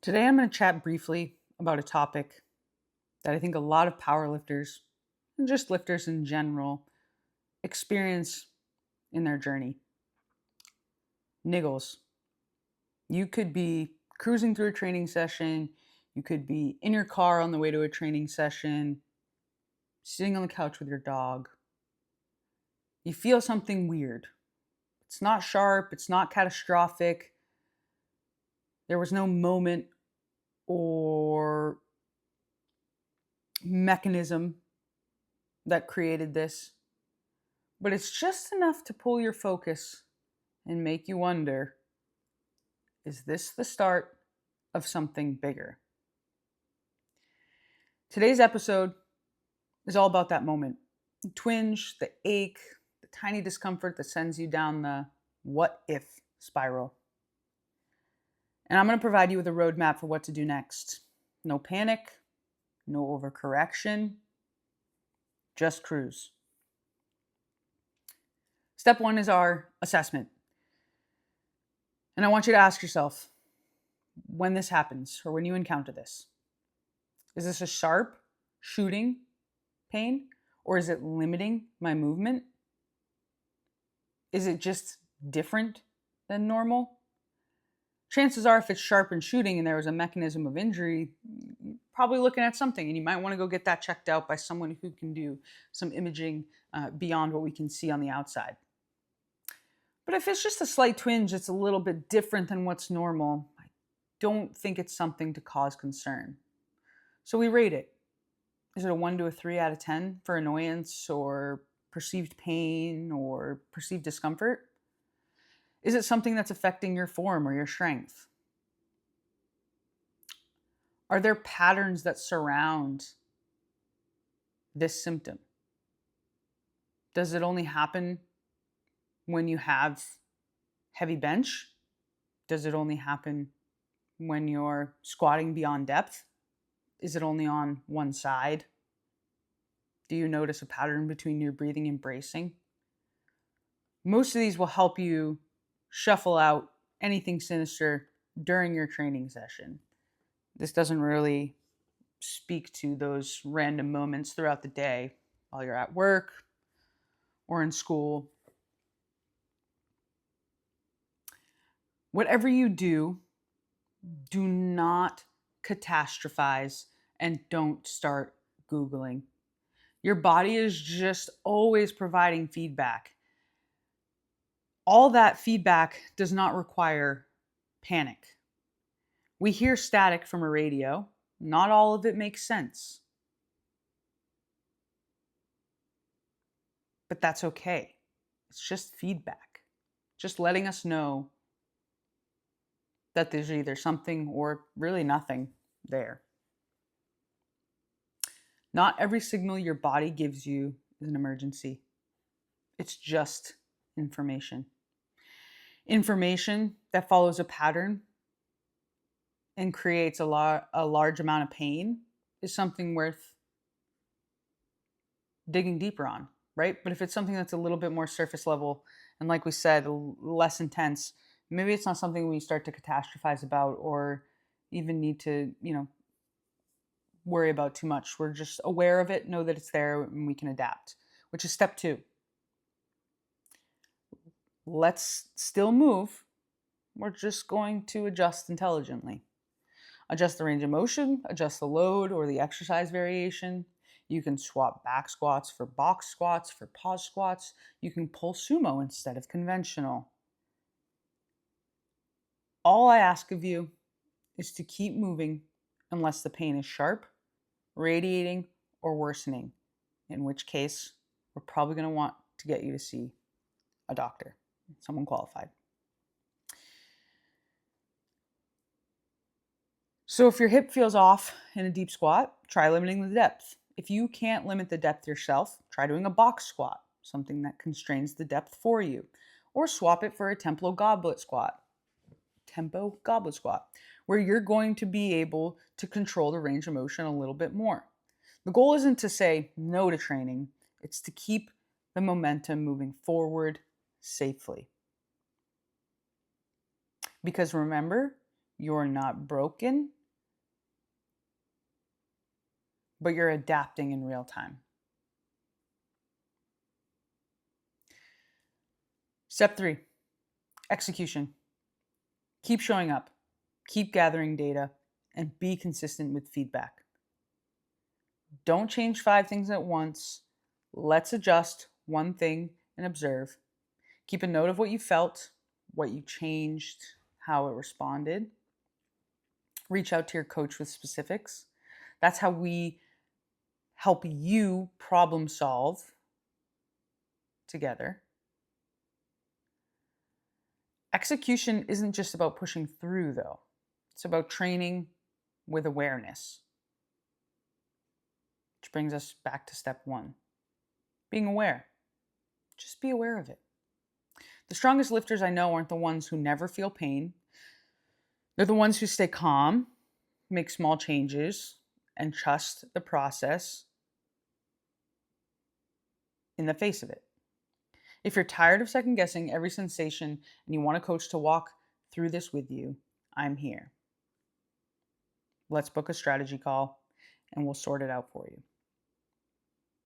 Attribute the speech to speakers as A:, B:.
A: Today, I'm going to chat briefly about a topic that I think a lot of powerlifters and just lifters in general experience in their journey. Niggles. You could be cruising through a training session, you could be in your car on the way to a training session, sitting on the couch with your dog. You feel something weird. It's not sharp, it's not catastrophic. There was no moment or mechanism that created this, but it's just enough to pull your focus and make you wonder, is this the start of something bigger? Today's episode is all about that moment. The twinge, the ache, the tiny discomfort that sends you down the what if spiral. And I'm going to provide you with a roadmap for what to do next. No panic, no overcorrection, just cruise. Step one is our assessment. And I want you to ask yourself, when this happens or when you encounter this, is this a sharp, shooting pain, or is it limiting my movement? Is it just different than normal? Chances are, if it's sharp and shooting and there was a mechanism of injury, you're probably looking at something, and you might want to go get that checked out by someone who can do some imaging beyond what we can see on the outside. But if it's just a slight twinge, it's a little bit different than what's normal. I don't think it's something to cause concern. So we rate it. Is it a 1 to a 3 out of 10 for annoyance or perceived pain or perceived discomfort? Is it something that's affecting your form or your strength? Are there patterns that surround this symptom? Does it only happen when you have heavy bench? Does it only happen when you're squatting beyond depth? Is it only on one side? Do you notice a pattern between your breathing and bracing? Most of these will help you shuffle out anything sinister during your training session. This doesn't really speak to those random moments throughout the day while you're at work or in school. Whatever you do, do not catastrophize and don't start Googling. Your body is just always providing feedback. All that feedback does not require panic. We hear static from a radio. Not all of it makes sense. But that's okay. It's just feedback. Just letting us know that there's either something or really nothing there. Not every signal your body gives you is an emergency. It's just information. Information that follows a pattern and creates a large amount of pain is something worth digging deeper on, right? But if it's something that's a little bit more surface level and, like we said, less intense, maybe it's not something we start to catastrophize about or even need to, worry about too much. We're just aware of it, know that it's there, and we can adapt, which is step 2. Let's still move. We're just going to adjust intelligently. Adjust the range of motion, adjust the load or the exercise variation. You can swap back squats for box squats, for pause squats. You can pull sumo instead of conventional. All I ask of you is to keep moving unless the pain is sharp, radiating, or worsening, in which case we're probably going to want to get you to see a doctor, someone qualified. So if your hip feels off in a deep squat, try limiting the depth. If you can't limit the depth yourself, try doing a box squat, something that constrains the depth for you, or swap it for a tempo goblet squat, where you're going to be able to control the range of motion a little bit more. The goal isn't to say no to training, it's to keep the momentum moving forward safely. Because remember, You're not broken, but you're adapting in real time. Step 3, execution. Keep showing up, keep gathering data, and be consistent with feedback. Don't change 5 things at once. Let's adjust one thing and observe. Keep a note of what you felt, what you changed, how it responded. Reach out to your coach with specifics. That's how we help you problem solve together. Execution isn't just about pushing through, though. It's about training with awareness. Which brings us back to step 1, being aware. Just be aware of it. The strongest lifters I know aren't the ones who never feel pain. They're the ones who stay calm, make small changes, and trust the process in the face of it. If you're tired of second guessing every sensation and you want a coach to walk through this with you, I'm here. Let's book a strategy call and we'll sort it out for you.